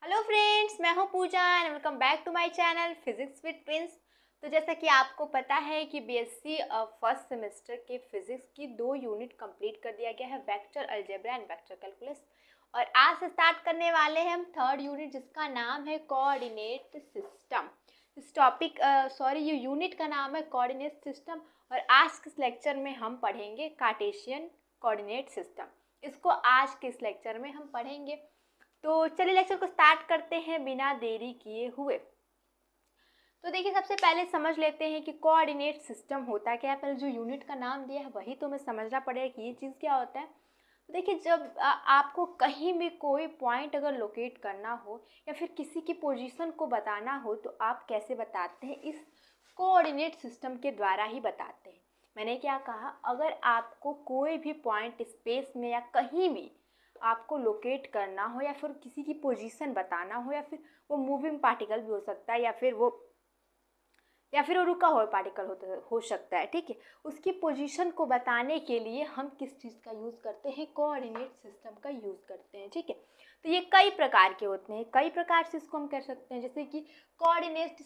Hello friends, मैं हूं Pooja and welcome back to my channel physics with twins. तो जैसा कि आपको पता है कि बीएससी फर्स्ट सेमेस्टर के फिजिक्स की 2 यूनिट कंप्लीट कर दिया गया है, vector algebra and vector calculus. और आज से स्टार्ट करने वाले हैं हम थर्ड यूनिट जिसका नाम है कोऑर्डिनेट सिस्टम। इस टॉपिक ये यूनिट का नाम है कोऑर्डिनेट सिस्टम। और आज के इस लेक्चर में हम पढ़ेंगे कार्टेशियन कोऑर्डिनेट सिस्टम। इसको आज के इस लेक्चर में हम पढ़ेंगे। तो चलिए लेक्चर को स्टार्ट करते हैं बिना देरी किए हुए। तो देखिए, सबसे पहले समझ लेते हैं कि कोऑर्डिनेट सिस्टम होता क्या है। पहले जो यूनिट का नाम दिया है वही तो हमें समझना पड़ेगा कि ये चीज़ क्या होता है। तो देखिए, जब आपको कहीं भी कोई पॉइंट अगर लोकेट करना हो या फिर किसी की पोजीशन को बताना हो तो आप कैसे बताते हैं, इस कोऑर्डिनेट सिस्टम के द्वारा ही बताते हैं। मैंने क्या कहा, अगर आपको कोई भी पॉइंट स्पेस में या कहीं भी आपको लोकेट करना हो या फिर किसी की पोजीशन बताना हो, या फिर वो मूविंग पार्टिकल भी हो सकता है या फिर वो रुका हुआ पार्टिकल हो सकता है, ठीक है। उसकी पोजीशन को बताने के लिए हम किस चीज़ का यूज़ करते हैं, कोऑर्डिनेट सिस्टम का यूज़ करते हैं, ठीक है। तो ये कई प्रकार के होते हैं, कई प्रकार से इसको हम कर सकते हैं। जैसे कि कोऑर्डिनेट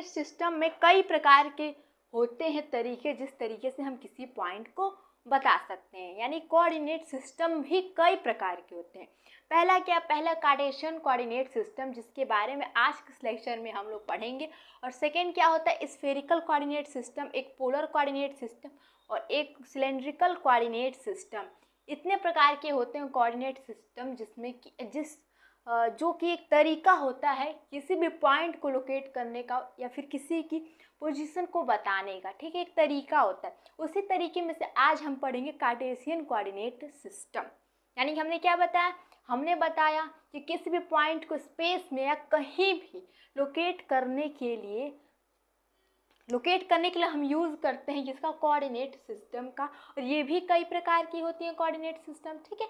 सिस्टम में कई प्रकार के होते हैं तरीके, जिस तरीके से हम किसी पॉइंट को बता सकते हैं। यानी कोऑर्डिनेट सिस्टम भी कई प्रकार के होते हैं। पहला कार्टेशियन कोऑर्डिनेट सिस्टम, जिसके बारे में आज के लेक्चर में हम लोग पढ़ेंगे। और सेकेंड क्या होता है, स्फेरिकल कोऑर्डिनेट सिस्टम, एक पोलर कोऑर्डिनेट सिस्टम और एक सिलेंड्रिकल कोऑर्डिनेट सिस्टम। इतने प्रकार के होते हैं कोऑर्डिनेट सिस्टम जिसमें जो कि एक तरीका होता है किसी भी पॉइंट को लोकेट करने का या फिर किसी की पोजीशन को बताने का, ठीक है, एक तरीका होता है। उसी तरीके में से आज हम पढ़ेंगे कार्टेशियन कोऑर्डिनेट सिस्टम। यानी कि हमने क्या बताया, हमने बताया कि किसी भी पॉइंट को स्पेस में या कहीं भी लोकेट करने के लिए हम यूज़ करते हैं जिसका कोऑर्डिनेट सिस्टम का। और ये भी कई प्रकार की होती है कोऑर्डिनेट सिस्टम, ठीक है।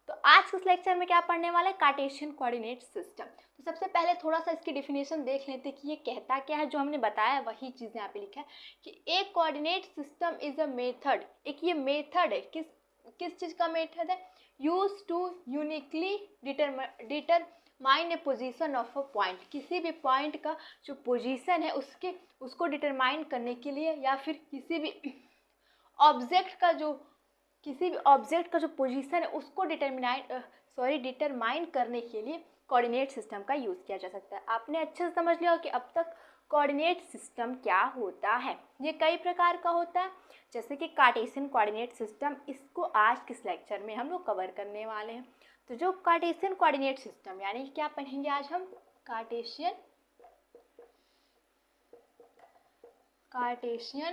तो आज के लेक्चर में क्या पढ़ने वाला है, कार्टेशियन कोऑर्डिनेट सिस्टम। तो सबसे पहले थोड़ा सा इसकी डिफिनेशन देख लेते हैं कि ये कहता क्या है। जो हमने बताया वही चीज़ यहाँ पे लिखा है कि एक coordinate system is a method. एक ये मेथड है, किस चीज़ का मेथड है, use to uniquely determine a position of a point. किसी भी पॉइंट का जो पोजीशन है उसको डिटरमाइन करने के लिए, या फिर किसी भी ऑब्जेक्ट का जो पोजीशन है उसको डिटरमाइन करने के लिए कोऑर्डिनेट सिस्टम का यूज़ किया जा सकता है। आपने अच्छे से समझ लिया कि अब तक कोऑर्डिनेट सिस्टम क्या होता है। ये कई प्रकार का होता है, जैसे कि कार्टेशियन कोऑर्डिनेट सिस्टम। इसको आज किस लेक्चर में हम लोग कवर करने वाले हैं। तो जो कार्टेशियन कोऑर्डिनेट सिस्टम, यानी क्या पढ़ेंगे आज हम, कार्टेशियन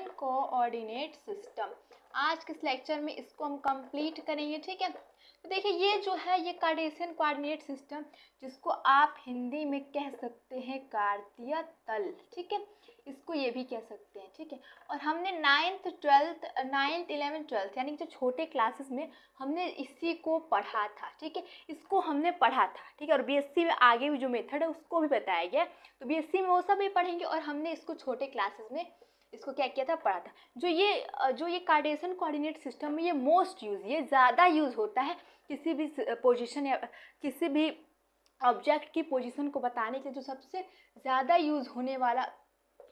कोऑर्डिनेट सिस्टम। आज के इस लेक्चर में इसको हम कंप्लीट करेंगे, ठीक है। तो देखिए, ये जो है ये कार्टेशियन कोऑर्डिनेट सिस्टम, जिसको आप हिंदी में कह सकते हैं कार्तीय तल, ठीक है। इसको ये भी कह सकते हैं, ठीक है। और हमने 9th 11th 12th यानी जो छोटे क्लासेस में हमने इसी को पढ़ा था, ठीक है। इसको हमने पढ़ा था, ठीक है। और बीएससी में आगे भी जो मेथड है उसको भी बताया गया। तो बीएससी में वो सब भी पढ़ेंगे और हमने इसको छोटे क्लासेस में इसको क्या किया था, पढ़ा था। जो ये कार्टेशियन कोऑर्डिनेट सिस्टम में ये ज़्यादा यूज़ होता है किसी भी पोजीशन या किसी भी ऑब्जेक्ट की पोजीशन को बताने के लिए। जो सबसे ज़्यादा यूज़ होने वाला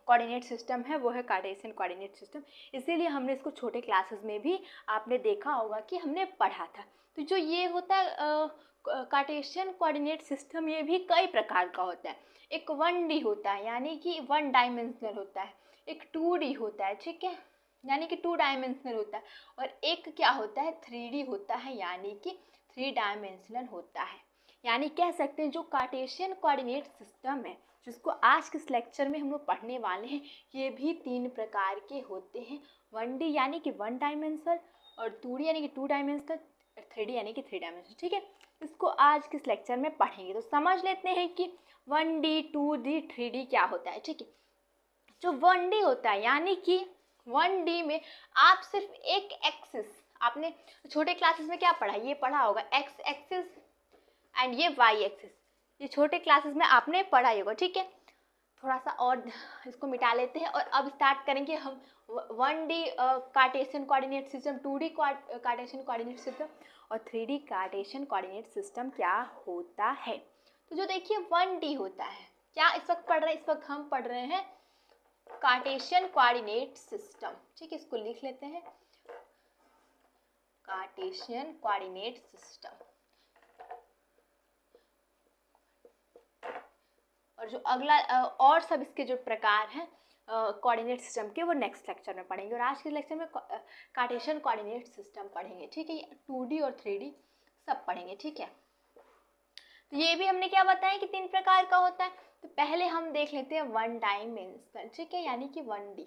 कोऑर्डिनेट सिस्टम है वो है कार्टेशियन कोऑर्डिनेट सिस्टम। इसीलिए हमने इसको छोटे क्लासेस में भी आपने देखा होगा कि हमने पढ़ा था। तो जो ये होता है कार्टेशियन कोऑर्डिनेट सिस्टम, ये भी कई प्रकार का होता है। एक 1D होता है, यानी कि 1 डायमेंशनल होता है। एक 2D होता है, ठीक है, यानी कि 2 डायमेंशनल होता है। और एक क्या होता है, 3D होता है, यानी कि 3 डायमेंशनल होता है। यानी कह सकते हैं जो कार्टेशियन कोऑर्डिनेट सिस्टम है, जिसको आज के इस लेक्चर में हम लोग पढ़ने वाले हैं, ये भी 3 प्रकार के होते हैं। 1D यानी कि 1 डायमेंशनल, और 2D यानी कि 2 डायमेंशनल, 3D यानी कि 3 डायमेंशनल, ठीक है। इसको आज के इस लेक्चर में पढ़ेंगे। तो समझ लेते हैं कि 1D 2D 3D क्या होता है, ठीक है। जो 1D होता है, यानी कि 1D में आप सिर्फ एक एक्सिस, आपने छोटे क्लासेस में क्या पढ़ा, ये पढ़ा होगा एक्स एक्सिस एंड ये वाई एक्सिस, ये छोटे क्लासेस में आपने पढ़ा ही होगा, ठीक है। थोड़ा सा और इसको मिटा लेते हैं और अब स्टार्ट करेंगे हम 1D Cartesian coordinate system, 2D Cartesian coordinate system और 3D कार्टेशियन कोऑर्डिनेट सिस्टम क्या होता है। तो जो देखिए 1D होता है, क्या इस वक्त पढ़ रहे हैं, इस वक्त हम पढ़ रहे हैं कार्टेशियन कोऑर्डिनेट सिस्टम, ठीक है, इसको लिख लेते हैं कार्टेशियन कोऑर्डिनेट सिस्टम। और जो अगला और सब इसके जो प्रकार हैं कोऑर्डिनेट सिस्टम के, वो नेक्स्ट लेक्चर में पढ़ेंगे। और आज के लेक्चर में कार्टेशियन कोऑर्डिनेट सिस्टम पढ़ेंगे, ठीक है, 2D और 3D सब पढ़ेंगे, ठीक है। तो ये भी हमने क्या बताया कि 3 प्रकार का होता है। तो पहले हम देख लेते हैं 1 डायमेंशनल, ठीक है, यानी कि 1D।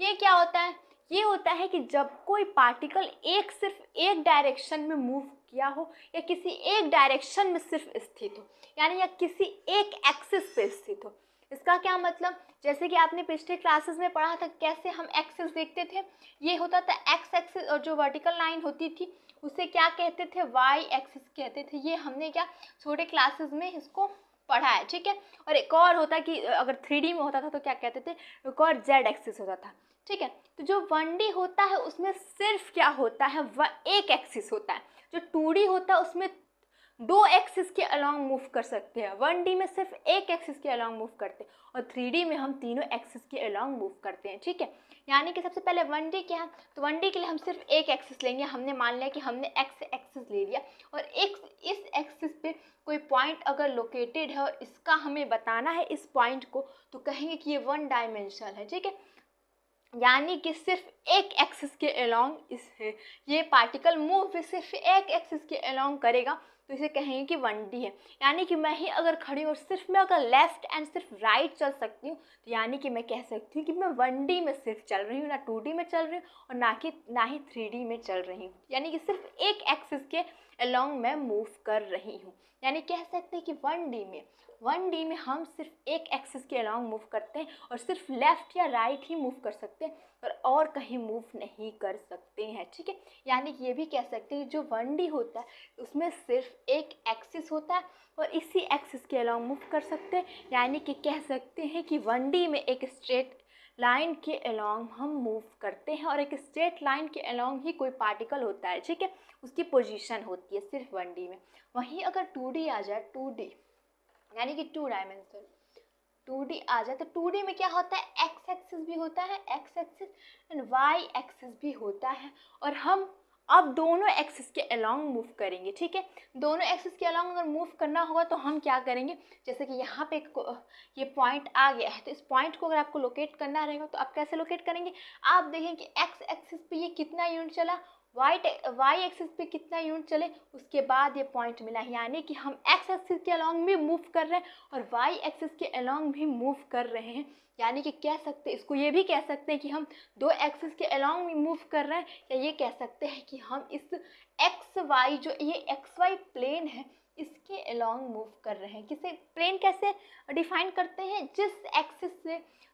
ये क्या होता है, ये होता है कि जब कोई पार्टिकल सिर्फ एक डायरेक्शन में मूव किया हो या किसी एक डायरेक्शन में सिर्फ स्थित हो, यानी या किसी एक एक्सिस पे स्थित हो। इसका क्या मतलब, जैसे कि आपने पिछले क्लासेस में पढ़ा था कैसे हम एक्सिस देखते थे, ये होता था एक्स एक्सिस, और जो वर्टिकल लाइन होती थी उसे क्या कहते थे, वाई एक्सिस कहते थे। ये हमने क्या छोटे क्लासेस में इसको पढ़ा है, ठीक है। और एक और होता कि अगर 3D में होता था तो क्या कहते थे, एक और जेड एक्सिस होता था, ठीक है। तो जो 1D होता है उसमें सिर्फ क्या होता है, वह एक एक्सिस होता है। जो 2D होता है उसमें 2 एक्सिस के अलोंग मूव कर सकते हैं। 1D में सिर्फ एक एक्सिस के अलोंग मूव करते हैं, और 3D में हम तीनों एक्सिस के अलोंग मूव करते हैं, ठीक है। यानी कि सबसे पहले 1D क्या है, तो 1D के लिए हम सिर्फ एक एक्सिस लेंगे। हमने मान लिया कि हमने एक्स एक्सिस ले लिया, और इस एक्सिस पे कोई पॉइंट अगर लोकेटेड है और इसका हमें बताना है इस पॉइंट को, तो कहेंगे कि ये 1 डायमेंशनल है, ठीक है। यानी कि सिर्फ एक एक्सिस के अलोंग ये पार्टिकल मूव सिर्फ एक एक्सिस के अलोंग करेगा, तो इसे कहेंगे कि 1D है। यानी कि मैं ही अगर खड़ी हूँ और सिर्फ मैं अगर लेफ्ट एंड सिर्फ राइट चल सकती हूँ, तो यानी कि मैं कह सकती हूँ कि मैं 1D में सिर्फ चल रही हूँ, ना 2D में चल रही हूँ और ना ही 3D में चल रही हूँ। यानी कि सिर्फ एक एक्सिस के अलोंग मैं मूव कर रही हूँ। यानी कह सकते हैं कि 1D में हम सिर्फ एक एक्सिस के अलोंग मूव करते हैं और सिर्फ लेफ्ट या राइट ही मूव कर सकते हैं और कहीं मूव नहीं कर सकते हैं, ठीक है। यानी कि ये भी कह सकते हैं जो 1D होता है उसमें सिर्फ एक एक्सिस होता है और इसी एक्सिस के अलोंग मूव कर सकते हैं। यानी कि कह सकते हैं कि 1D में एक स्ट्रेट लाइन के अलोंग हम मूव करते हैं और एक स्ट्रेट लाइन के अलोंग ही कोई पार्टिकल होता है, ठीक है, उसकी पोजीशन होती है सिर्फ 1D में। वहीं अगर 2D आ जाए, 2D यानी कि 2 डायमेंशनल 2D आ जाए, तो 2D में क्या होता है, एक्स एक्सिस भी होता है, x axis and y axis भी होता है, और हम अब दोनों एक्सिस के अलोंग मूव करेंगे, ठीक है। दोनों एक्सिस के अलोंग अगर मूव करना होगा तो हम क्या करेंगे, जैसे कि यहाँ पे ये पॉइंट आ गया है, तो इस पॉइंट को अगर आपको लोकेट करना रहेगा तो आप कैसे लोकेट करेंगे, आप देखें कि एक्स एक्सिस पे ये कितना यूनिट चला, वाई एक्सिस पे कितना यूनिट चले, उसके बाद ये पॉइंट मिला। यानी कि हम एक्स एक्सिस के अलोंग भी मूव कर रहे हैं और वाई एक्सिस के अलोंग भी मूव कर रहे हैं। यानी कि कह सकते हैं, इसको ये भी कह सकते हैं कि हम 2 एक्सिस के अलोंग भी मूव कर रहे हैं, या ये कह सकते हैं कि हम इस एक्स वाई जो ये एक्स वाई प्लेन है इसके अलोंग मूव कर रहे हैं। किसे प्लेन कैसे डिफाइन करते हैं,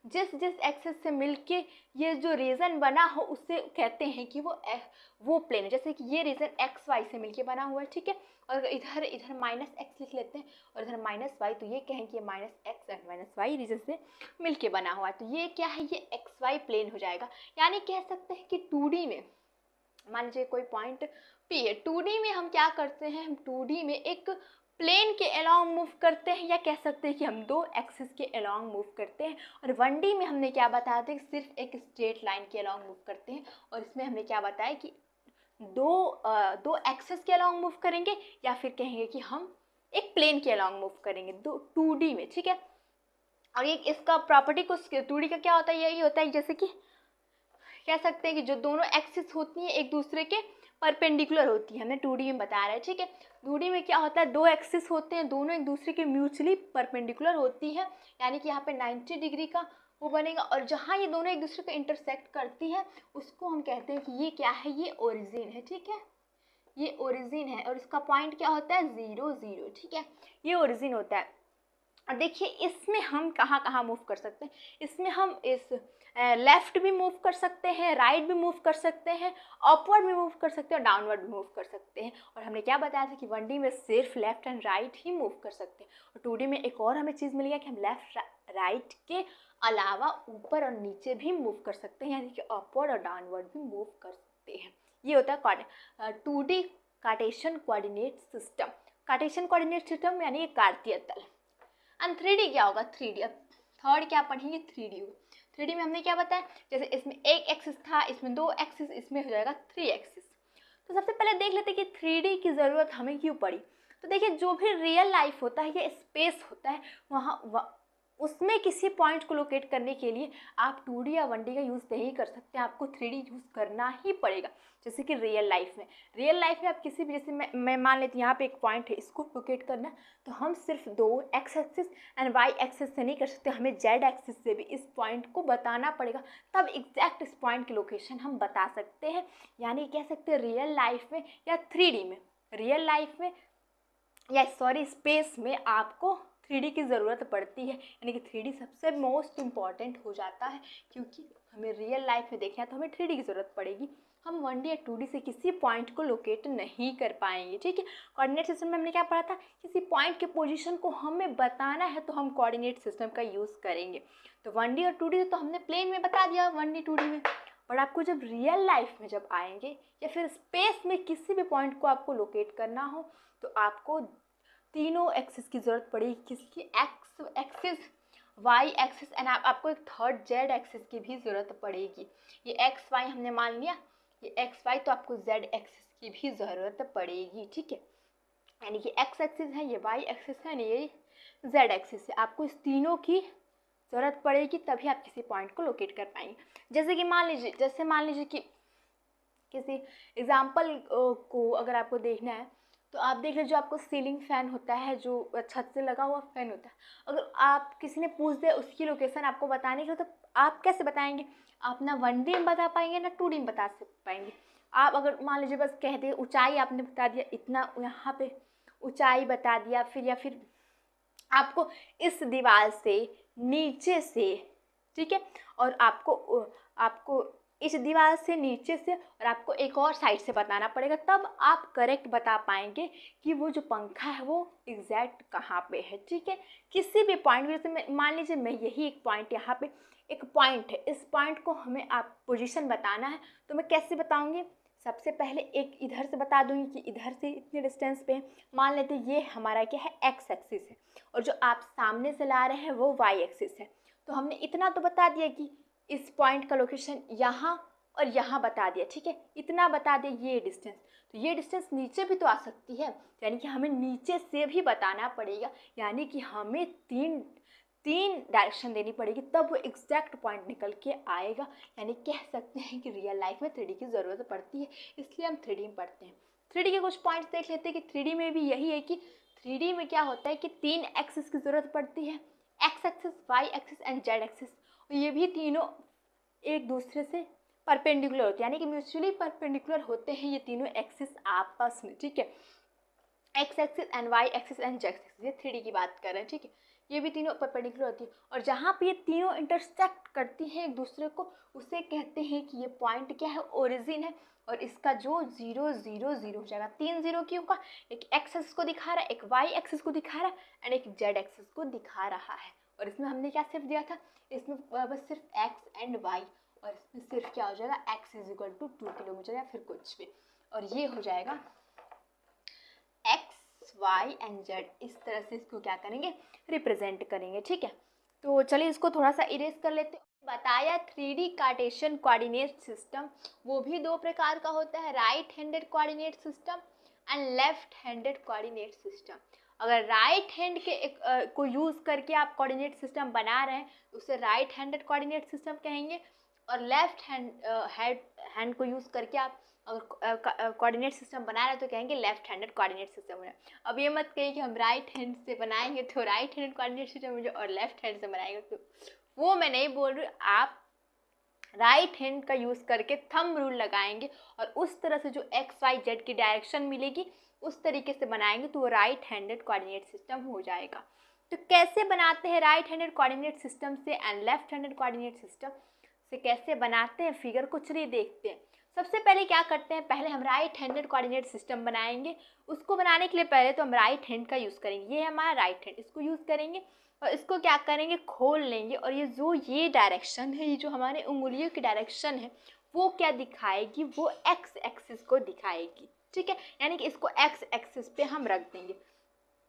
जिस एक्सिस से मिलके ये जो रीजन बना हो उसे कहते हैं कि वो प्लेन है। जैसे कि ये रीजन एक्स वाई से मिलके बना हुआ है, ठीक है, और इधर माइनस एक्स लिख लेते हैं और इधर माइनस वाई, तो ये कहें कि ये minus x and minus y region से मिलके बना हुआ है, तो ये क्या है, ये एक्स वाई प्लेन हो जाएगा। यानी कह सकते हैं कि 2D में मान लीजिए कोई पॉइंट P है, 2D में हम क्या करते हैं, हम 2D में एक प्लेन के अलोंग मूव करते हैं, या कह सकते हैं कि हम 2 एक्सिस के अलोंग मूव करते हैं। और 1D में हमने क्या बताया था कि सिर्फ एक स्ट्रेट लाइन के अलोंग मूव करते हैं, और इसमें हमने क्या बताया कि दो एक्सिस के अलोंग मूव करेंगे, या फिर कहेंगे कि हम एक प्लेन के अलोंग मूव करेंगे 2D में, ठीक है। और ये इसका प्रॉपर्टी को 2D का क्या होता है, यही होता है जैसे कि कह सकते हैं कि जो दोनों एक्सिस होती हैं एक दूसरे के परपेंडिकुलर होती है, हमने 2D में बता रहा है, ठीक है। 2D में क्या होता है, 2 एक्सिस होते हैं, दोनों एक दूसरे के म्यूचुअली परपेंडिकुलर होती है। यानी कि यहाँ पे 90 डिग्री का वो बनेगा, और जहाँ ये दोनों एक दूसरे को इंटरसेक्ट करती है उसको हम कहते हैं कि ये क्या है, ये ओरिजिन है, ठीक है, ये ओरिजिन है। और इसका पॉइंट क्या होता है, 0 0, ठीक है, ये ओरिजिन होता है। और देखिए इसमें हम कहाँ कहाँ मूव कर सकते हैं, इसमें हम इस लेफ्ट भी मूव कर सकते हैं, राइट भी मूव कर सकते हैं, अपवर्ड भी मूव कर सकते हैं और डाउनवर्ड भी मूव कर सकते हैं। और हमने क्या बताया था कि 1D में सिर्फ left and right he move कर सकते हैं, और 2D में एक और हमें चीज़ मिल गया कि हम लेफ्ट राइट के अलावा ऊपर और नीचे भी मूव कर सकते हैं, यानी कि अपवर्ड और डाउनवर्ड भी मूव कर सकते हैं। ये होता है 2D Cartesian coordinate system. Cartesian coordinate system यानी कि कार्तीय तल। एंड 3D क्या होगा? 3D। अब थर्ड क्या पढ़ेंगे? 3D। 3D में हमने क्या बताया, जैसे इसमें एक एक्सिस था, इसमें 2 एक्सिस, इसमें हो जाएगा 3 एक्सिस। तो सबसे पहले देख लेते हैं कि 3D की ज़रूरत हमें क्यों पड़ी। तो देखिए, जो भी रियल लाइफ होता है या स्पेस होता है, वहाँ उसमें किसी पॉइंट को लोकेट करने के लिए आप 2D या 1D का यूज़ नहीं कर सकते, आपको 3D यूज़ करना ही पड़ेगा। जैसे कि रियल लाइफ में आप किसी भी, जैसे मैं मान लेती हूँ यहाँ पे एक पॉइंट है, इसको लोकेट करना, तो हम सिर्फ 2 x axis and y axis से नहीं कर सकते, हमें जेड एक्सिस से भी इस पॉइंट को बताना पड़ेगा, तब एग्जैक्ट इस पॉइंट की लोकेशन हम बता सकते हैं। यानी कह सकते हैं रियल लाइफ में या 3D में, रियल लाइफ में या स्पेस में आपको 3D की ज़रूरत पड़ती है। यानी कि 3D सबसे मोस्ट इम्पॉर्टेंट हो जाता है, क्योंकि हमें रियल लाइफ में देखना है तो हमें 3D की ज़रूरत पड़ेगी। हम 1D या 2D से किसी पॉइंट को लोकेट नहीं कर पाएंगे, ठीक है। कोऑर्डिनेट सिस्टम में हमने क्या पढ़ा था, किसी पॉइंट के पोजीशन को हमें बताना है तो हम कोऑर्डिनेट सिस्टम का यूज़ करेंगे। तो 1D और 2D तो हमने प्लेन में बता दिया, 1D 2D में। पर आपको जब रियल लाइफ में जब आएंगे या फिर स्पेस में किसी भी पॉइंट को आपको लोकेट करना हो, तो आपको तीनों एक्सिस की ज़रूरत पड़ेगी। किसकी? X axis, y axis and आपको एक थर्ड जेड एक्सिस की भी ज़रूरत पड़ेगी। ये एक्स वाई हमने मान लिया, ये एक्स वाई, तो आपको जेड एक्सिस की भी ज़रूरत पड़ेगी, ठीक है। यानी कि एक्स एक्सिस है, ये वाई एक्सिस है, ये जेड एक्सिस है। आपको इस तीनों की ज़रूरत पड़ेगी, तभी आप किसी पॉइंट को लोकेट कर पाएंगे। जैसे कि मान लीजिए कि किसी एग्जाम्पल को अगर आपको देखना है, तो आप देख लीजिए, जो आपको सीलिंग फ़ैन होता है, जो छत से लगा हुआ फ़ैन होता है, अगर आप किसी ने पूछ दिया उसकी लोकेशन आपको बताने की, तो आप कैसे बताएंगे? आप ना 1D में बता पाएंगे ना 2D में बता पाएंगे। आप अगर मान लीजिए बस कह दिए ऊंचाई, आपने बता दिया इतना, यहाँ पे ऊंचाई बता दिया, फिर या फिर आपको इस दीवार से नीचे से, ठीक है, और आपको इस दीवार से नीचे से और आपको एक और साइड से बताना पड़ेगा, तब आप करेक्ट बता पाएंगे कि वो जो पंखा है वो एग्जैक्ट कहाँ पे है, ठीक है। किसी भी पॉइंट, जैसे मान लीजिए मैं यही एक पॉइंट, यहाँ पे एक पॉइंट है, इस पॉइंट को हमें आप पोजीशन बताना है, तो मैं कैसे बताऊँगी? सबसे पहले एक इधर से बता दूँगी कि इधर से इतने डिस्टेंस पे मान लेते ये हमारा क्या है, एक्स एक्सिस है, और जो आप सामने से ला रहे हैं वो वाई एक्सिस है। तो हमने इतना तो बता दिया कि इस पॉइंट का लोकेशन यहाँ और यहाँ बता दिया, ठीक है, इतना बता दिया ये डिस्टेंस। तो ये डिस्टेंस नीचे भी तो आ सकती है, यानी कि हमें नीचे से भी बताना पड़ेगा। यानी कि हमें तीन डायरेक्शन देनी पड़ेगी, तब वो एग्जैक्ट पॉइंट निकल के आएगा। यानी कह सकते हैं कि रियल लाइफ में 3D की ज़रूरत पड़ती है, इसलिए हम 3D में पढ़ते हैं। 3D के कुछ पॉइंट्स देख लेते हैं कि 3D में भी यही है कि 3D में क्या होता है कि 3 एक्सिस की ज़रूरत पड़ती है, x axis, y axis and z axis. और ये भी तीनों एक दूसरे से परपेंडिकुलर होते हैं, यानी कि म्यूचुअली परपेंडिकुलर होते हैं ये तीनों एक्सिस आपस में, ठीक है। X axis and y axis and z axis, ये 3D की बात कर रहे हैं, ठीक है। ये भी तीनों परपेंडिकुलर होती है, और जहाँ पे ये तीनों इंटरसेक्ट करती हैं एक दूसरे को, उसे कहते हैं कि ये पॉइंट क्या है, ओरिजिन है। और इसका जो 0 0 0 हो जाएगा, 3 0 क्यों का? एक एक्स एक्सिस को दिखा रहा है, एक वाई एक्सिस को दिखा रहा है एंड एक जेड एक्सिस को दिखा रहा है। और इसमें हमने क्या सिर्फ दिया था, इसमें बस सिर्फ एक्स एंड वाई, और इसमें सिर्फ क्या हो जाएगा, x is equal to 2 kilometre या फिर कुछ भी, और ये हो जाएगा एक्स वाई एंड जेड। इस तरह से इसको क्या करेंगे, रिप्रेजेंट करेंगे, ठीक है। तो चलिए इसको थोड़ा सा इरेज कर लेते हैं। बताया 3D कार्टेशियन कोऑर्डिनेट सिस्टम वो भी 2 प्रकार का होता है, right handed coordinate system and left handed coordinate system. अगर राइट हैंड के को यूज़ करके आप कोऑर्डिनेट सिस्टम बना रहे हैं तो उसे राइट हैंडेड कोऑर्डिनेट सिस्टम कहेंगे, और लेफ्ट हैंड को यूज़ करके आप अगर कोऑर्डिनेट सिस्टम बना रहे हैं तो कहेंगे लेफ्ट हैंडेड कोऑर्डिनेट सिस्टम है। अब ये मत कहिए कि हम राइट हैंड से बनाएंगे तो राइट हैंडेड कोऑर्डिनेट सिस्टम मुझे, और लेफ्ट हैंड से बनाएंगे तो वो मैं नहीं बोल रही। आप राइट हैंड का यूज़ करके थंब रूल लगाएंगे और उस तरह से जो एक्स वाई जेड की डायरेक्शन मिलेगी उस तरीके से बनाएंगे तो वो राइट हैंडेड कोऑर्डिनेट सिस्टम हो जाएगा। तो कैसे बनाते हैं राइट हैंडेड कोऑर्डिनेट सिस्टम से and left handed coordinate system से कैसे बनाते हैं, फिगर को चलिए देखते हैं। सबसे पहले क्या करते हैं, पहले हम राइट हैंडेड कोऑर्डिनेट सिस्टम बनाएंगे। उसको बनाने के लिए पहले तो हम राइट हैंड का यूज़ करेंगे, ये है हमारा राइट हैंड, इसको यूज़ करेंगे और इसको क्या करेंगे, खोल लेंगे। और ये डायरेक्शन है, ये जो हमारे उंगलियों की डायरेक्शन है वो क्या दिखाएगी, वो एक्स एक्सिस को दिखाएगी, ठीक है, यानी कि इसको एक्स एक्सिस पे हम रख देंगे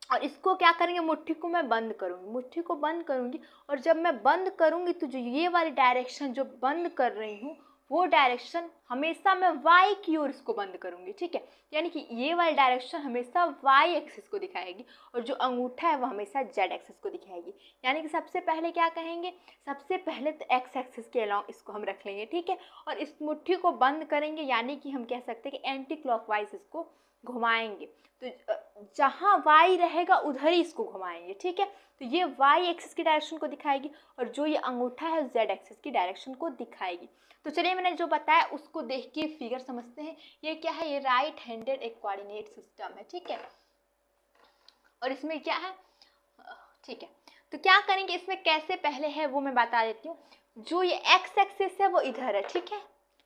और इसको क्या करेंगे, मुट्ठी को मैं बंद करूँगी, मुट्ठी को बंद करूँगी और जब मैं बंद करूँगी तो जो ये वाली डायरेक्शन जो बंद कर रही हूँ वो डायरेक्शन हमेशा मैं वाई की ओर इसको बंद करूँगी, ठीक है, यानी कि ये वाली डायरेक्शन हमेशा वाई एक्सिस को दिखाएगी और जो अंगूठा है वो हमेशा जेड एक्सिस को दिखाएगी। यानी कि सबसे पहले क्या कहेंगे, सबसे पहले तो एक्स एक्सिस के अलॉन्ग इसको हम रख लेंगे, ठीक है, और इस मुट्ठी को बंद करेंगे, यानी कि हम कह सकते हैं कि एंटी क्लॉकवाइज इसको घुमाएंगे, तो जहाँ y रहेगा उधर ही इसको घुमाएंगे, ठीक है, तो ये y एक्सिस की डायरेक्शन को दिखाएगी और जो ये अंगूठा है z एक्सिस की डायरेक्शन को दिखाएगी। तो चलिए मैंने जो बताया उसको देख के फिगर समझते हैं। ये क्या है, ये राइट हैंडेड एक कोऑर्डिनेट सिस्टम है, ठीक है, और इसमें क्या है, ठीक है, तो क्या करेंगे इसमें कैसे पहले है वो मैं बता देती हूँ। जो ये x एक्सिस है वो इधर है, ठीक है,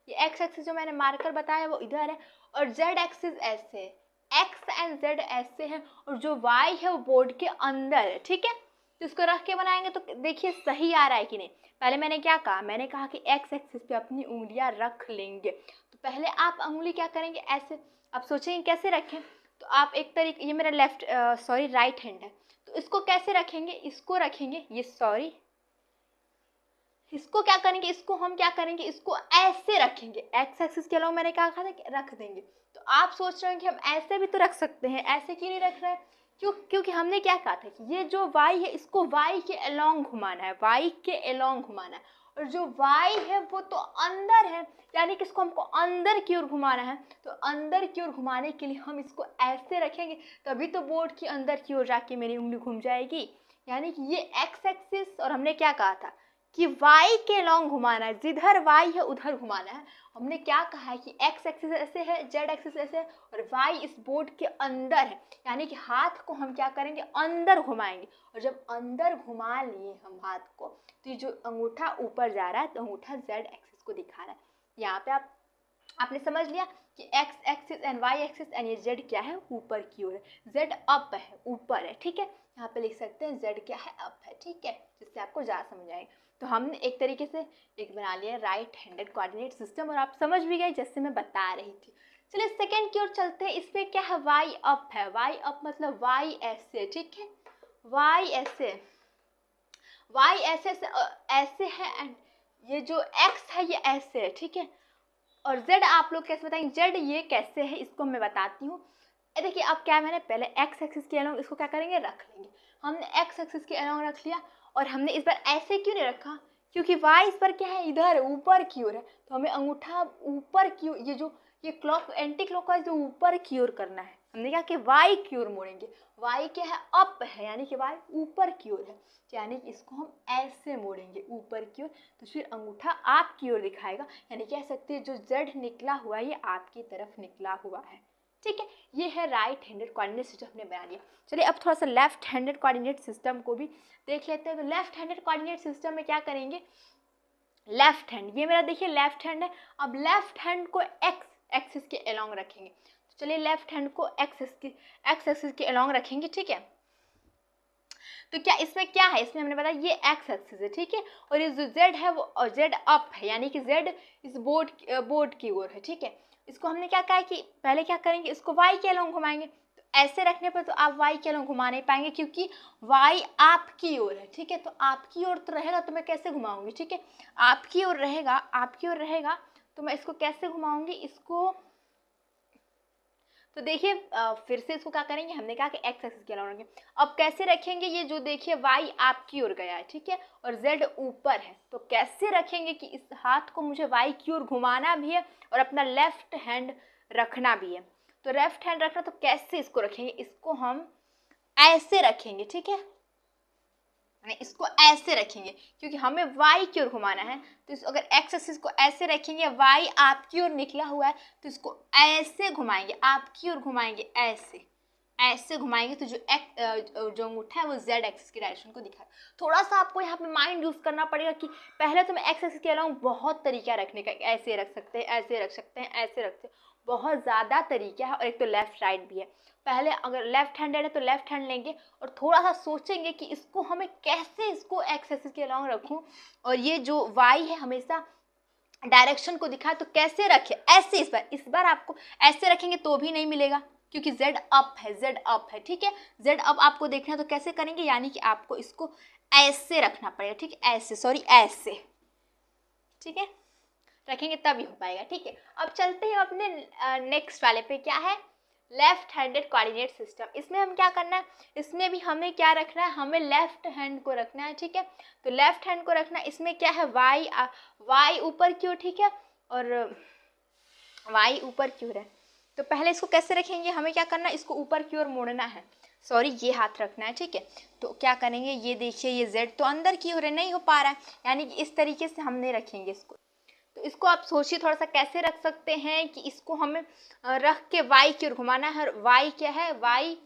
ये x एक्सिस जो मैंने मार्कर बताया वो इधर है और z एक्सिस ऐसे है, x एंड z ऐसे हैं और जो y है वो बोर्ड के अंदर है, ठीक है, तो इसको रख के बनाएंगे तो देखिए सही आ रहा है कि नहीं। पहले मैंने क्या कहा, मैंने कहा कि x एक्सिस पे अपनी उंगलियां रख लेंगे, तो पहले आप उंगली क्या करेंगे ऐसे, आप सोचेंगे कैसे रखें, तो आप एक तरीके, ये मेरा राइट हैंड है, तो इसको कैसे रखेंगे, इसको रखेंगे, ये इसको क्या करेंगे, इसको हम क्या करेंगे, इसको ऐसे रखेंगे, एक्स एक्सिस के अलावा मैंने कहा था कि रख देंगे। तो आप सोच रहे हैं कि हम ऐसे भी तो रख सकते हैं, ऐसे क्यों नहीं रख रहे हैं, क्योंकि हमने क्या कहा था कि ये जो y है इसको y के अलोंग घुमाना है, y के अलोंग घुमाना है, और जो y है वो तो अंदर है, यानी कि इसको हमको अंदर की ओर घुमाना है, तो अंदर की ओर घुमाने के लिए हम इसको ऐसे रखेंगे, तभी तो बोर्ड की अंदर की ओर जाके मेरी उंगली घूम जाएगी। यानी कि ये एक्स एक्सिस और हमने क्या कहा था कि y के लॉन्ग घुमाना है, जिधर y है उधर घुमाना है। हमने क्या कहा है कि x एक्सिस ऐसे है, z एक्सिस ऐसे है और y इस बोर्ड के अंदर है, यानी कि हाथ को हम क्या करेंगे अंदर घुमाएंगे, और जब अंदर घुमा लिए हम हाथ को तो ये जो अंगूठा ऊपर जा रहा है तो अंगूठा z एक्सिस को दिखा रहा है। यहाँ पे आपने समझ लिया कि x axis and y axis and ये z क्या है, ऊपर की ओर है, z अप है, ऊपर है, ठीक है, यहाँ पे लिख सकते हैं z क्या है, अप है, ठीक है, जिससे आपको ज़्यादा समझ आएगा। तो हमने एक तरीके से एक बना लिया राइट हैंडेड कोऑर्डिनेट सिस्टम और आप समझ भी गए जैसे मैं बता रही थी। चलिए सेकंड की ओर चलते हैं। इस पे क्या है, y अप है, y अप मतलब y ऐसे, ठीक है, y ऐसे, y ऐसे ऐसे है एंड ये जो x है ये ऐसे है, ठीक है, और z आप लोग कैसे बताएंगे, z ये कैसे है इसको मैं बताती हूँ। देखिए अब क्या, मैंने पहले x एक्सिस के अलोंग इसको क्या करेंगे रख लेंगे, हमने x एक्सिस के अलोंग रख लिया और हमने इस बार ऐसे क्यों नहीं रखा, क्योंकि y इस पर क्या है, इधर है, ऊपर की ओर है, तो हमें अंगूठा ऊपर की ओर, ये क्लॉक एंटी क्लॉकवाइज जो ऊपर की ओर करना है। हमने कहा कि y की ओर मोड़ेंगे, y क्या है, अप है, यानी कि y ऊपर की ओर है, यानी कि इसको हम ऐसे मोड़ेंगे ऊपर की ओर, तो फिर अंगूठा आपकी ओर दिखाएगा, यानी कह सकते हैं जो z निकला हुआ है ये आपकी तरफ निकला हुआ है, ठीक है। ये है राइट हैंडेड कोऑर्डिनेट सिस्टम हमने बना लिया। चलिए अब थोड़ा सा लेफ्ट हैंडेड कोऑर्डिनेट सिस्टम को भी देख लेते हैं। तो लेफ्ट हैंडेड कोऑर्डिनेट सिस्टम में क्या करेंगे, लेफ्ट हैंड, ये मेरा देखिए लेफ्ट हैंड है, अब लेफ्ट हैंड को एक्स एक्सिस के अलोंग रखेंगे, तो चलिए लेफ्ट हैंड को एक्स एक्सिस के अलोंग रखेंगे, ठीक है। तो क्या इसमें क्या है, इसमें हमने बताया ये एक्स एक्सिस है, ठीक है, और ये जो जेड है वो जेड अप है, यानी कि जेड इस बोर्ड की ओर है, ठीक है। इसको हमने क्या कहा कि पहले क्या करेंगे, इसको y के अलोंग घुमाएंगे, तो ऐसे रखने पर तो आप y के अलोंग घुमा नहीं पाएंगे क्योंकि y आपकी ओर है, ठीक है, तो आपकी ओर तो रहेगा तो मैं कैसे घुमाऊंगी, ठीक है, आपकी ओर रहेगा तो मैं इसको कैसे घुमाऊंगी, इसको तो देखिए फिर से इसको क्या करेंगे, हमने कहा कि एक्स एक्सिस के अलावा रखेंगे। अब कैसे रखेंगे, ये जो देखिए y आपकी ओर गया है, ठीक है, और z ऊपर है, तो कैसे रखेंगे कि इस हाथ को मुझे y की ओर घुमाना भी है और अपना लेफ्ट हैंड रखना भी है। तो लेफ्ट हैंड रखना, तो कैसे इसको रखेंगे, इसको हम ऐसे रखेंगे, ठीक है, इसको ऐसे रखेंगे क्योंकि हमें y की ओर घुमाना है, तो अगर x एक्सिस को ऐसे रखेंगे, y आपकी ओर निकला हुआ है तो इसको ऐसे घुमाएंगे, आपकी ओर घुमाएंगे, ऐसे घुमाएंगे, तो जो अंगूठा है वो z एक्सिस की डायरेक्शन को दिखाए। थोड़ा सा आपको यहाँ पे माइंड यूज करना पड़ेगा कि पहले तो मैं x एक्सिस के अलावा बहुत तरीका रखने का, ऐसे रख सकते हैं, ऐसे रख सकते हैं, ऐसे रखते हैं, बहुत ज़्यादा तरीका है, और एक तो लेफ्ट राइट भी है। पहले अगर लेफ्ट हैंडेड है तो लेफ्ट हैंड लेंगे और थोड़ा सा सोचेंगे कि इसको हमें कैसे इसको एक्स एक्सिस के अलोंग रखूं, और ये जो y है हमेशा डायरेक्शन को दिखाए तो कैसे रखे, ऐसे। इस बार आपको ऐसे रखेंगे तो भी नहीं मिलेगा, क्योंकि जेड अप है, जेड अप है, ठीक है। जेड अप आपको देखना है तो कैसे करेंगे, यानी कि आपको इसको ऐसे रखना पड़ेगा, ठीक है, ऐसे, सॉरी ऐसे, ठीक है, रखेंगे तभी हो पाएगा, ठीक है। अब चलते हैं अपने नेक्स्ट वाले पे, क्या है, लेफ्ट हैंडेड कोऑर्डिनेट सिस्टम। इसमें हम क्या करना है, इसमें भी हमें क्या रखना है, हमें लेफ्ट हैंड को रखना है, ठीक है। तो लेफ्ट हैंड को रखना, इसमें क्या है, वाई ऊपर की ओर, ठीक है, और वाई ऊपर की ओर है। तो पहले इसको कैसे रखेंगे, हमें क्या करना है, इसको ऊपर की ओर मोड़ना है, सॉरी ये हाथ रखना है, ठीक है। तो क्या करेंगे, ये देखिए ये जेड तो अंदर की ओर है, नहीं हो पा रहा है, यानी कि इस तरीके से हमने रखेंगे इसको। तो इसको आप सोचिए थोड़ा सा कैसे रख सकते हैं कि इसको हमें रख के वाई की ओर घुमाना है। वाई क्या है, वाई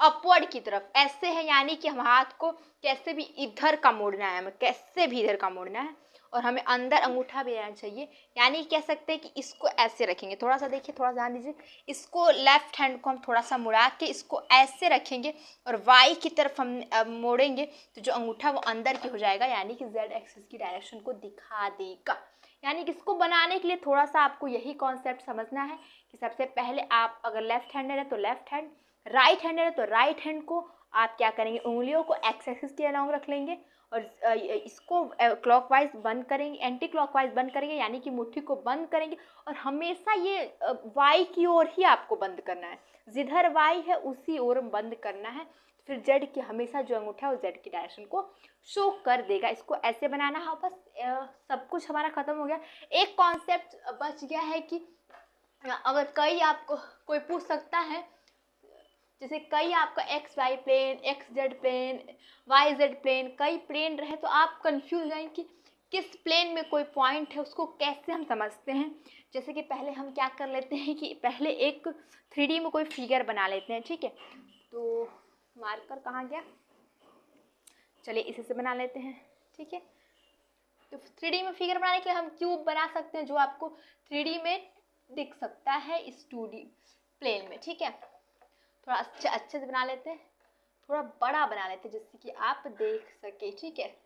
अपवर्ड की तरफ ऐसे है, यानी कि हम हाथ को कैसे भी इधर का मोड़ना है, हमें कैसे भी इधर का मोड़ना है, और हमें अंदर अंगूठा भी रहना चाहिए, यानी कह सकते हैं कि इसको ऐसे रखेंगे। थोड़ा सा देखिए, थोड़ा ध्यान दीजिए, इसको लेफ्ट हैंड को हम थोड़ा सा मुड़ा के इसको ऐसे रखेंगे और वाई की तरफ हम मोड़ेंगे, तो जो अंगूठा वो अंदर की हो जाएगा, यानी कि जेड एक्सिस की डायरेक्शन को दिखा देगा। यानी कि इसको बनाने के लिए थोड़ा सा आपको यही कॉन्सेप्ट समझना है कि सबसे पहले आप अगर लेफ्ट हैंडेड है तो लेफ्ट हैंड, राइट हैंडेड है तो राइट हैंड को आप क्या करेंगे, उंगलियों को एक्स एक्सिस के अलॉन्ग रख लेंगे और इसको क्लॉकवाइज बंद करेंगे, एंटी क्लॉकवाइज बंद करेंगे, यानी कि मुट्ठी को बंद करेंगे और हमेशा ये वाई की ओर ही आपको बंद करना है, जिधर वाई है उसी ओर बंद करना है। फिर जेड की हमेशा जो अंगूठा है वो जेड की डायरेक्शन को शो कर देगा। इसको ऐसे बनाना है, बस सब कुछ हमारा खत्म हो गया। एक कॉन्सेप्ट बच गया है कि अगर कई आपको कोई पूछ सकता है, जैसे कई आपका x y plane, x z plane, y z plane, कई प्लेन रहे तो आप कंफ्यूज जाएंगे कि किस प्लेन में कोई पॉइंट है, उसको कैसे हम समझते हैं। जैसे कि पहले हम क्या कर लेते हैं कि पहले एक 3D में कोई फिगर बना लेते हैं, ठीक है। तो मार्कर कहाँ गया, चलिए इसी से बना लेते हैं, ठीक है। तो 3D में फिगर बनाने के लिए हम क्यूब बना सकते हैं, जो आपको 3D में दिख सकता है इस 2D प्लेन में, ठीक है। थोड़ा अच्छे से बना लेते हैं, थोड़ा बड़ा बना लेते हैं जिससे कि आप देख सके, ठीक है।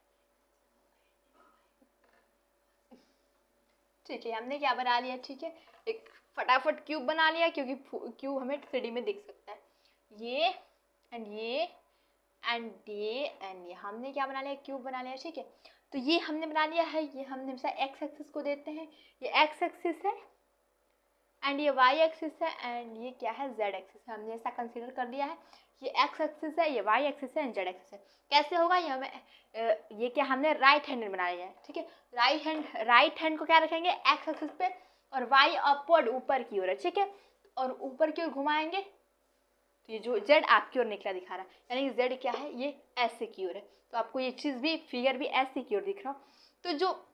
ठीक है, हमने क्या बना लिया, ठीक है, एक फटाफट क्यूब बना लिया, क्योंकि क्यूब हमें 3D में दिख सकता है। ये एंड ये एंड ये हमने क्या बना लिया, क्यूब बना लिया, ठीक है। तो ये हमने बना लिया है, ये हमने हमेशा एक्स एक्सिस को देते हैं, ये एक्स एक्सिस है एंड ये वाई एक्सिस है एंड ये क्या है, जेड एक्सिस है। हमने ऐसा कंसीडर कर लिया है, ये एक्स एक्सिस है, ये वाई एक्सिस है एंड जेड एक्सिस है। कैसे होगा ये हमें ये क्या हमने राइट हैंड बना लिया है, ठीक है। राइट हैंड को क्या रखेंगे, एक्स एक्सिस पे, और वाई अपवर्ड ऊपर की ओर है, ठीक है, और ऊपर की ओर घुमाएंगे तो ये जो जेड आपकी ओर निकला दिखा रहा है, यानी कि जेड क्या है, ये ऐसे की ओर है। तो आपको ये चीज़ भी, फिगर भी ऐसे की ओर दिख रहा हो। तो जो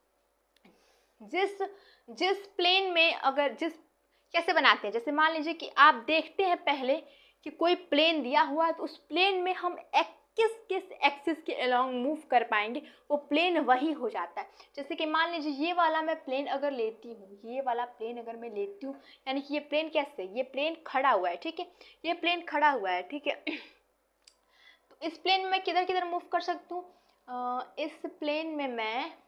जिस प्लेन में अगर कैसे बनाते हैं, जैसे मान लीजिए कि आप देखते हैं पहले कि कोई प्लेन दिया हुआ है, तो उस प्लेन में हम किस एक्सिस के अलोंग मूव कर पाएंगे, वो प्लेन वही हो जाता है। जैसे कि मान लीजिए ये वाला मैं प्लेन अगर लेती हूँ, ये वाला प्लेन अगर मैं लेती हूँ, यानी कि ये प्लेन कैसे, ये प्लेन खड़ा हुआ है, ठीक है, ये प्लेन खड़ा हुआ है, ठीक है। तो इस प्लेन में मैं किधर किधर मूव कर सकती हूँ, इस प्लेन में मैं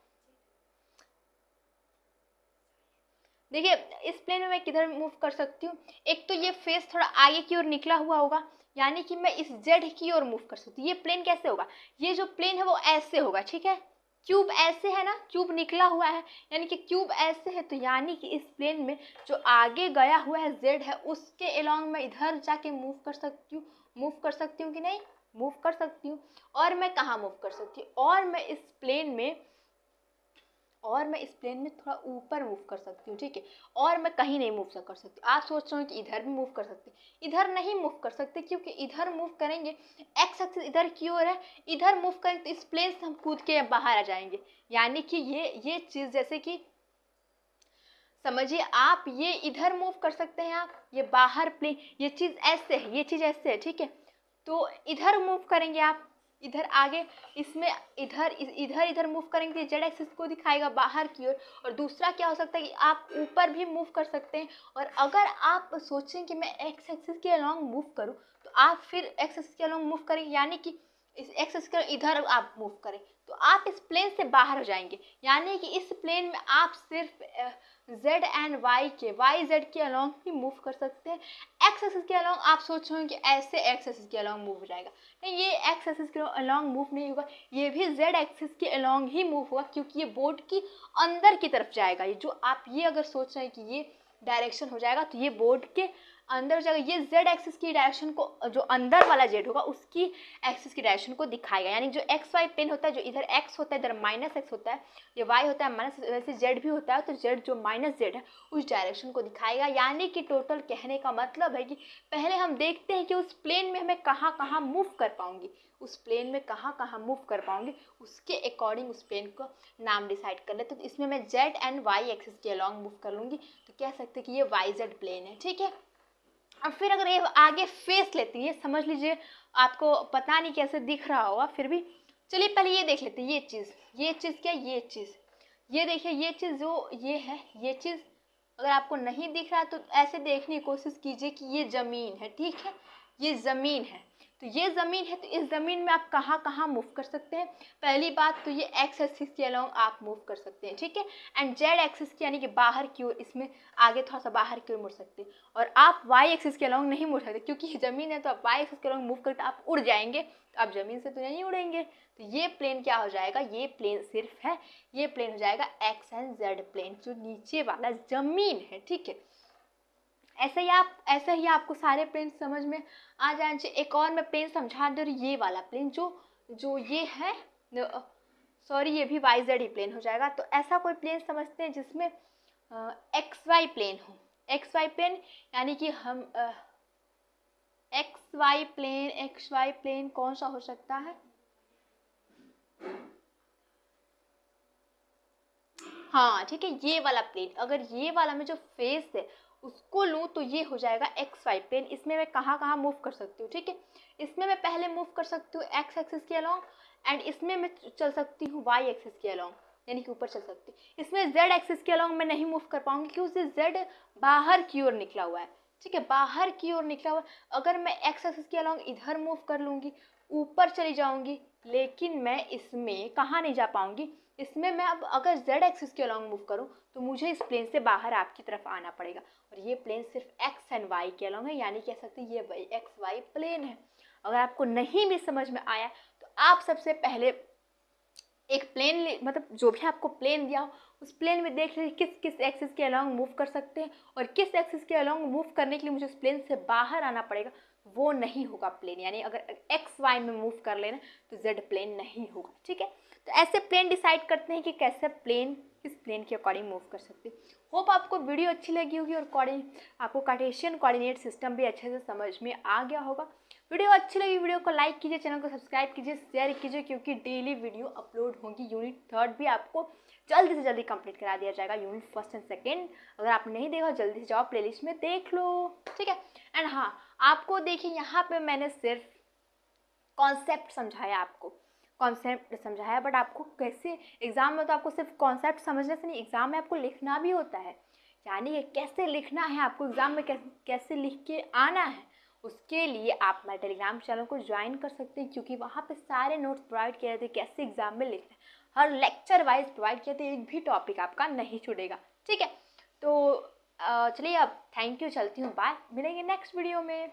देखिए, इस प्लेन में मैं किधर मूव कर सकती हूँ, एक तो ये फेस थोड़ा आगे की ओर निकला हुआ होगा, यानी कि मैं इस जेड की ओर मूव कर सकती हूँ। ये प्लेन कैसे होगा, ये जो प्लेन है वो ऐसे होगा, ठीक है। क्यूब ऐसे है ना, क्यूब निकला हुआ है, यानी कि क्यूब ऐसे है, तो यानी कि इस प्लेन में जो आगे गया हुआ है जेड है, उसके अलोंग मैं इधर जाके मूव कर सकती हूँ कि नहीं, मूव कर सकती हूँ। और मैं कहाँ मूव कर सकती हूँ, और मैं इस प्लेन में थोड़ा ऊपर मूव कर सकती हूँ, ठीक है। और मैं कहीं नहीं मूव कर सकती। आप सोच रहे हो कि इधर भी मूव कर सकते, इधर नहीं मूव कर सकते, क्योंकि इधर मूव करेंगे, एक्स एक्सिस इधर की ओर है, इधर मूव करेंगे तो इस प्लेन से हम कूद के बाहर आ जाएंगे। यानी कि ये चीज़, जैसे कि समझिए आप, ये इधर मूव कर सकते हैं आप, ये बाहर प्लेन, ये चीज़ ऐसे है, ये चीज़ ऐसे है, ठीक है। तो इधर मूव करेंगे आप, इधर आगे, इसमें इधर मूव करेंगे तो जेड एक्सिस को दिखाएगा बाहर की ओर। और दूसरा क्या हो सकता है कि आप ऊपर भी मूव कर सकते हैं। और अगर आप सोचें कि मैं एक्स एक्सिस के अलोंग मूव करूं, तो आप फिर एक्स एक्सिस के अलोंग मूव करेंगे, यानी कि इस एक्स एक्सिस के इधर आप मूव करें तो आप इस प्लेन से बाहर हो जाएंगे, यानी कि इस प्लेन में आप सिर्फ जेड एंड वाई जेड के अलॉन्ग ही मूव कर सकते हैं। एक्स एक्सिस के अलॉन्ग आप सोच रहे हो कि ऐसे एक्स एक्सिस के अलॉन्ग मूव हो जाएगा, नहीं, ये एक्स एक्सिस के अलॉन्ग मूव नहीं होगा, ये भी जेड एक्सिस के अलॉन्ग ही मूव होगा, क्योंकि ये बोर्ड की अंदर की तरफ जाएगा। ये जो आप ये अगर सोच रहे हैं कि ये डायरेक्शन हो जाएगा तो ये बोर्ड के अंदर जाएगा, ये जेड एक्सिस की डायरेक्शन को, जो अंदर वाला जेड होगा उसकी एक्सिस की डायरेक्शन को दिखाएगा। यानी जो एक्स वाई प्लेन होता है, जो इधर एक्स होता है इधर माइनस एक्स होता है, ये वाई होता है माइनस, वैसे जेड भी होता है, तो जेड जो माइनस जेड है उस डायरेक्शन को दिखाएगा। यानी कि टोटल कहने का मतलब है कि पहले हम देखते हैं कि उस प्लेन में हमें कहाँ कहाँ मूव कर पाऊंगी, उस प्लेन में कहाँ कहाँ मूव कर पाऊंगी, उसके अकॉर्डिंग उस प्लेन को नाम डिसाइड कर लेते। तो इसमें मैं जेड एंड वाई एक्सिस के अलॉन्ग मूव कर लूँगी, तो कह सकते हैं कि ये वाई जेड प्लेन है, ठीक है। अब फिर अगर ये आगे फेस लेती है, समझ लीजिए आपको पता नहीं कैसे दिख रहा होगा, फिर भी चलिए पहले ये देख लेते हैं। ये चीज़ क्या, ये चीज़, ये देखिए, ये चीज़ जो ये है, ये चीज़ अगर आपको नहीं दिख रहा तो ऐसे देखने की कोशिश कीजिए कि ये ज़मीन है, ठीक है, ये ज़मीन है। तो ये ज़मीन है, तो इस ज़मीन में आप कहाँ कहाँ मूव कर सकते हैं। पहली बात तो ये एक्स एक्सिस के अलॉन्ग आप मूव कर सकते हैं, ठीक है, एंड जेड एक्सिस की यानी कि बाहर की ओर, इसमें आगे थोड़ा सा बाहर की ओर मुड़ सकते हैं। और आप वाई एक्सिस के अलॉन्ग नहीं मुड़ सकते, क्योंकि ये ज़मीन है, तो आप वाई एक्सिस के अलॉन्ग मूव करते आप उड़ जाएंगे, तो आप ज़मीन से तो नहीं उड़ेंगे। तो ये प्लेन क्या हो जाएगा, ये प्लेन सिर्फ है, ये प्लेन हो जाएगा एक्स एंड जेड प्लेन, जो नीचे वाला ज़मीन है, ठीक है। ऐसे ही आपको सारे प्लेन समझ में आ जाने चाहिए। एक और मैं प्लेन समझा दे रही, ये वाला प्लेन जो ये है, सॉरी, ये भी वाई जेड ही प्लेन हो जाएगा। तो ऐसा कोई प्लेन समझते हैं जिसमें एक्स वाई प्लेन हो, एक्स वाई प्लेन, यानी कि हम एक्स वाई प्लेन कौन सा हो सकता है, हाँ ठीक है, ये वाला प्लेन। अगर ये वाला में जो फेस है उसको लूँ तो ये हो जाएगा एक्स वाई प्लेन। इसमें मैं कहाँ कहाँ मूव कर सकती हूँ, ठीक है, इसमें मैं पहले मूव कर सकती हूँ एक्स एक्सिस के अलॉन्ग, एंड इसमें मैं चल सकती हूँ वाई एक्सिस के अलॉन्ग, यानी कि ऊपर चल सकती हूँ। इसमें जेड एक्सिस के अलॉन्ग मैं नहीं मूव कर पाऊंगी, क्योंकि उससे जेड बाहर की ओर निकला हुआ है, ठीक है, बाहर की ओर निकला हुआ। अगर मैं एक्स एक्सिस के अलॉन्ग इधर मूव कर लूँगी, ऊपर चली जाऊँगी, लेकिन मैं इसमें कहाँ नहीं जा पाऊँगी, इसमें मैं अब अगर जेड एक्सिस के अलॉन्ग मूव करूँ तो मुझे इस प्लेन से बाहर आपकी तरफ आना पड़ेगा, और ये प्लेन सिर्फ एक्स एंड वाई के अलॉन्ग है, यानी कह सकते हैं ये एक्स वाई प्लेन है। अगर आपको नहीं भी समझ में आया तो आप सबसे पहले एक प्लेन मतलब जो भी आपको प्लेन दिया हो उस प्लेन में देख लीजिए किस किस एक्सिस के अलॉन्ग मूव कर सकते हैं, और किस एक्सिस के अलॉन्ग मूव करने के लिए मुझे उस प्लेन से बाहर आना पड़ेगा, वो नहीं होगा प्लेन। यानी अगर एक्स वाई में मूव कर लेना तो जेड प्लेन नहीं होगा, ठीक है। तो ऐसे प्लेन डिसाइड करते हैं कि कैसे प्लेन किस प्लेन के अकॉर्डिंग मूव कर सकते हैं। होप आपको वीडियो अच्छी लगी होगी और आपको कार्टेशियन कोऑर्डिनेट सिस्टम भी अच्छे से समझ में आ गया होगा। वीडियो अच्छी लगी वीडियो को लाइक कीजिए, चैनल को सब्सक्राइब कीजिए, शेयर कीजिए, क्योंकि डेली वीडियो अपलोड होगी। यूनिट 3 भी आपको जल्दी से जल्दी कंप्लीट करा दिया जाएगा, यूनिट 1 एंड 2 अगर आप नहीं देखा जल्दी से जाओ प्लेलिस्ट में देख लो, ठीक है। एंड हाँ, आपको देखिए यहाँ पे मैंने सिर्फ कॉन्सेप्ट समझाया, आपको कॉन्सेप्ट समझाया, बट आपको कैसे एग्जाम में तो आपको सिर्फ कॉन्सेप्ट समझने से नहीं, एग्जाम में आपको लिखना भी होता है, यानी कैसे लिखना है आपको एग्जाम में, कैसे लिख के आना है। उसके लिए आप मेरे टेलीग्राम चैनल को ज्वाइन कर सकते हैं, क्योंकि वहाँ पे सारे नोट्स प्रोवाइड किए जाते हैं, कैसे एग्जाम में लिखना है, हर लेक्चर वाइज प्रोवाइड किए जाते हैं, एक भी टॉपिक आपका नहीं छूटेगा, ठीक है। तो चलिए अब थैंक यू, चलती हूँ, बाय, मिलेंगे नेक्स्ट वीडियो में।